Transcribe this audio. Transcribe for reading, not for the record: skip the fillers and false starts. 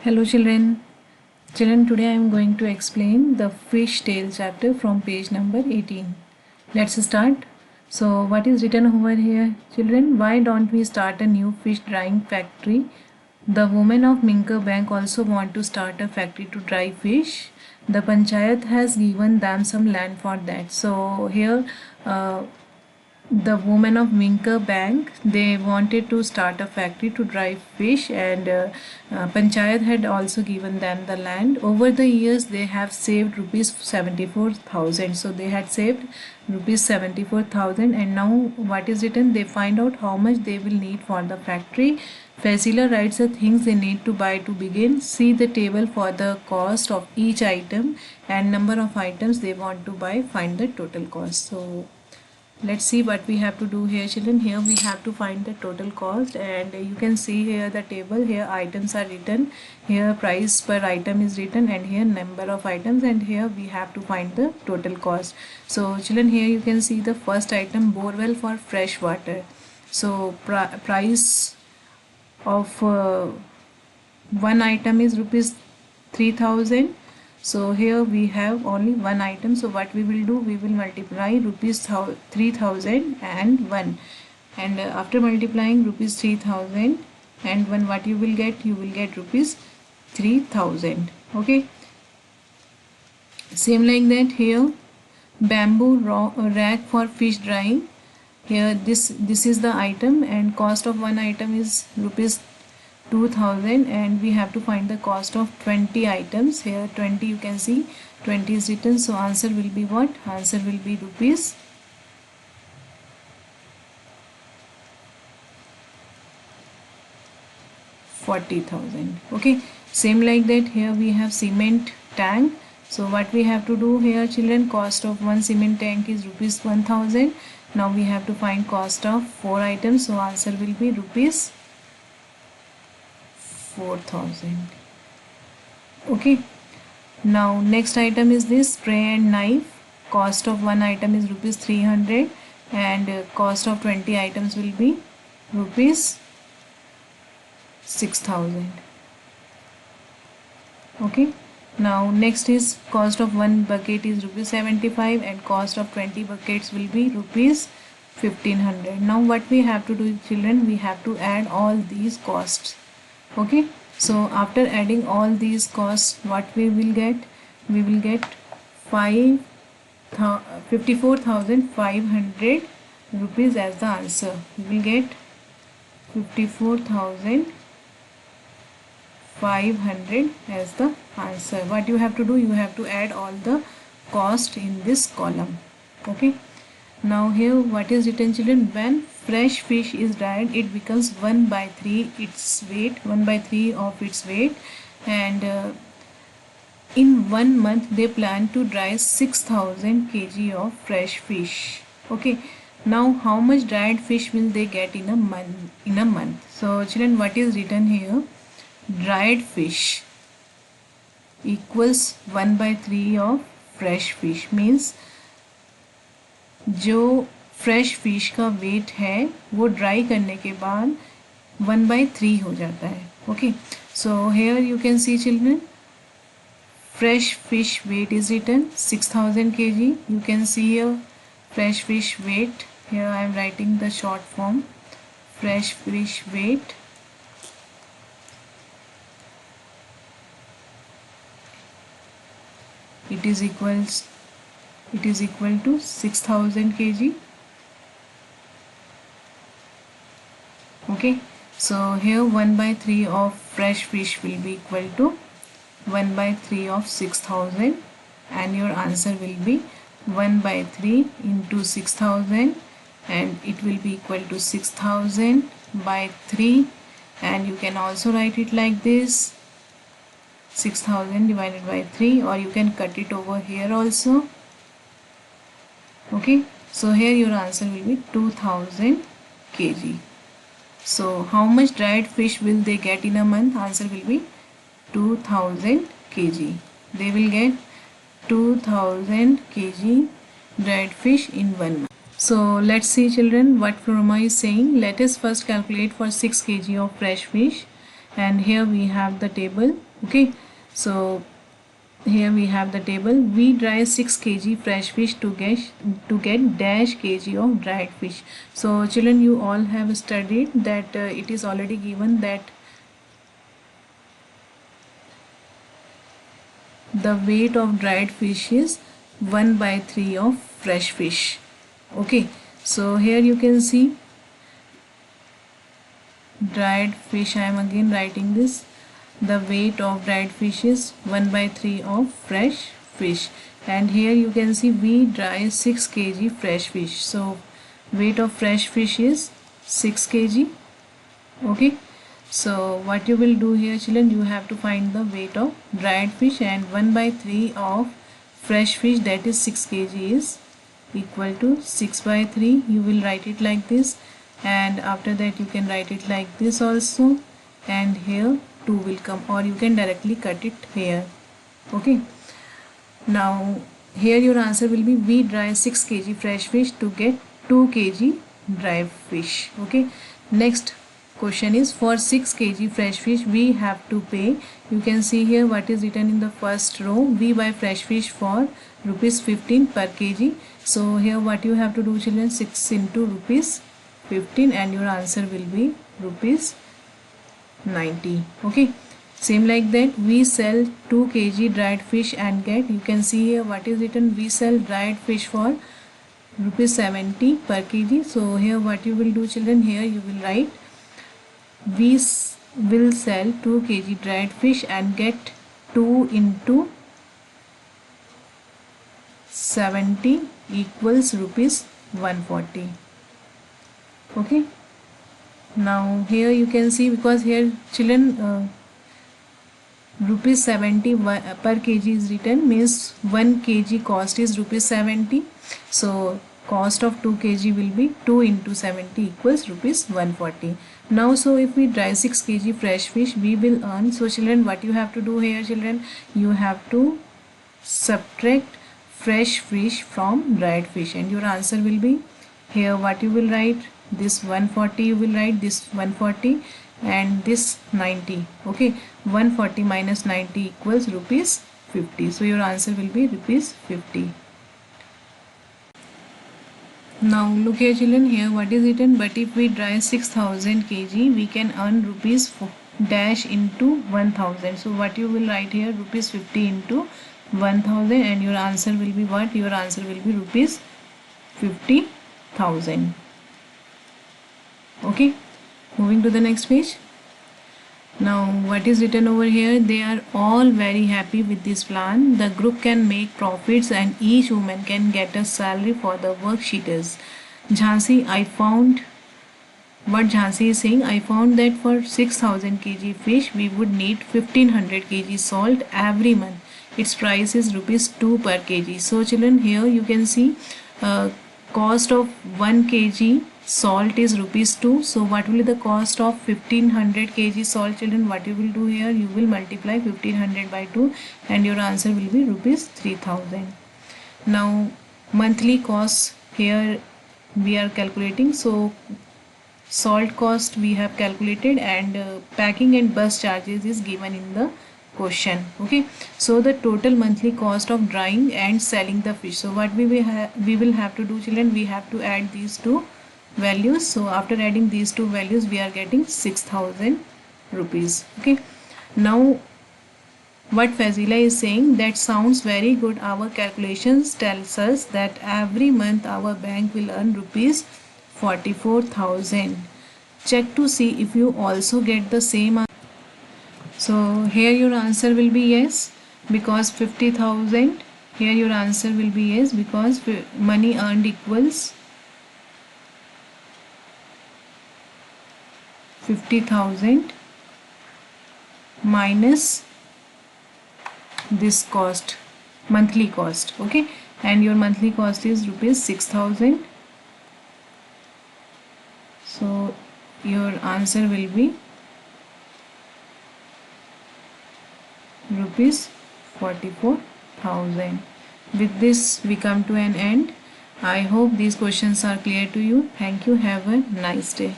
Hello children. Children, today I am going to explain the fish tale chapter from page number 18. Let's start. So what is written over here, children? Why don't we start a new fish drying factory? The women of Minker Bank also want to start a factory to dry fish. The panchayat has given them some land for that. So here the women of Minker Bank, they wanted to start a factory to dry fish, and Panchayat had also given them the land. Over the years they have saved rupees 74,000. So they had saved rupees 74,000, and now what is written, they find out how much they will need for the factory. Fazila writes the things they need to buy to begin. See the table for the cost of each item and number of items they want to buy. Find the total cost. So let's see what we have to do here, children. Here we have to find the total cost, and you can see here the table. Here items are written, here price per item is written, and here number of items, and here we have to find the total cost. So children, here you can see the first item, borewell for fresh water. So price of one item is rupees 3,000. So here we have only one item. So what we will do, we will multiply rupees 3,000 and 1, and after multiplying rupees 3,000 and 1, what you will get, you will get rupees 3,000. Okay, same like that. Here bamboo rack for fish drying. Here this is the item, and cost of one item is rupees 2,000, and we have to find the cost of 20 items. Here 20, you can see 20 is written. So answer will be what? Answer will be rupees 40,000. Okay, same like that. Here we have cement tank. So what we have to do here, children, cost of one cement tank is rupees 1,000. Now we have to find cost of 4 items. So answer will be rupees 4,000. Okay, now next item is this spray and knife. Cost of one item is rupees 300, and cost of 20 items will be rupees 6,000. Okay, now next is cost of one bucket is rupees 75, and cost of 20 buckets will be rupees 1,500. Now what we have to do, children, we have to add all these costs. Okay, so after adding all these costs, what we will get, we will get 54,500 rupees as the answer. We will get 54,500 as the answer. What you have to do, you have to add all the cost in this column. Okay, now here what is written, children? When fresh fish is dried, it becomes 1/3 its weight, 1/3 of its weight, and in 1 month they plan to dry 6,000 kg of fresh fish. Okay, now how much dried fish will they get in a month? So children, what is written here, dried fish equals 1/3 of fresh fish, means जो fresh fish का wait है वो dry करने के बाद 1/3 हो जाता है. Okay, so here you can see, children, fresh fish weight is written 6,000 kg. You can see here fresh fish weight. Here I am writing the short form, fresh fish weight. It is equal to 6,000 kg. Okay, so here 1/3 of fresh fish will be equal to 1/3 of 6,000, and your answer will be 1/3 into 6,000, and it will be equal to 6,000 by 3, and you can also write it like this, 6,000 divided by 3, or you can cut it over here also. Okay, so here your answer will be 2,000 kg. So how much dried fish will they get in a month? Answer will be 2,000 kg. They will get 2,000 kg dried fish in 1 month. So let's see, children, what Roma is saying. Let us first calculate for 6 kg of fresh fish. and here we have the table. Okay, so here we have the table. We dry 6 kg fresh fish to get dash kg of dried fish. So children, you all have studied that it is already given that the weight of dried fish is 1/3 of fresh fish. Okay, so here you can see dried fish. I am again writing this. The weight of dried fish is 1/3 of fresh fish, and here you can see we dry 6 kg fresh fish. So weight of fresh fish is 6 kg. Okay, so what you will do here, children, you have to find the weight of dried fish, and 1/3 of fresh fish, that is 6 kg, is equal to 6/3. You will write it like this, and after that you can write it like this also, and here 2 will come, or you can directly cut it here. Okay, now here your answer will be we dry 6 kg fresh fish to get 2 kg dry fish. Okay, next question is for 6 kg fresh fish we have to pay. You can see here what is written in the first row. We buy fresh fish for ₹15 per kg. So here what you have to do, children, 6 into ₹15, and your answer will be ₹90. Okay, same like that we sell 2 kg dried fish and get, you can see here what is written, we sell dried fish for ₹70 per kg. So here what you will do, children, here you will write we will sell 2 kg dried fish and get 2 into 70 equals ₹140. Okay, now here you can see, because here, children, ₹70 per kg is written, means 1 kg cost is ₹70. So cost of 2 kg will be 2 into 70 equals ₹140. Now, so if we dry 6 kg fresh fish, we will earn. So children, what you have to do here, children, you have to subtract fresh fish from dried fish, and your answer will be here what you will write, this 140 you will write, this 140 and this 90. Okay, 140 minus 90 equals ₹50. So your answer will be ₹50. Now look here, children, here what is written, but if we dry 6000 kg we can earn dash into 1000. So what you will write here, ₹50 into 1000, and your answer will be what? Your answer will be ₹50,000. Okay, moving to the next page. Now what is written over here, they are all very happy with this plan. The group can make profits and each woman can get a salary for the work she does. Jhansi, I found, what Jhansi is saying, I found that for 6000 kg fish we would need 1500 kg salt every month. Its price is ₹2 per kg. So children, here you can see cost of 1 kg salt is ₹2. So what will be the cost of 1500 kg salt, children? What you will do here, you will multiply 1500 by 2 and your answer will be ₹3000. Now monthly costs here we are calculating. So salt cost we have calculated, and packing and bus charges is given in the question. Okay, so the total monthly cost of drying and selling the fish. So what we will have to do, children, we have to add these two values. So after adding these two values we are getting 6000 rupees. Okay, now what Fazila is saying, that sounds very good. Our calculations tells us that every month our bank will earn ₹44,000. Check to see if you also get the same answer. So here your answer will be yes, because 50,000. Here your answer will be yes, because money earned equals 50,000 minus this cost, monthly cost. Okay, and your monthly cost is ₹6,000. So your answer will be ₹44,000. With this we come to an end. I hope these questions are clear to you. Thank you. Have a nice day.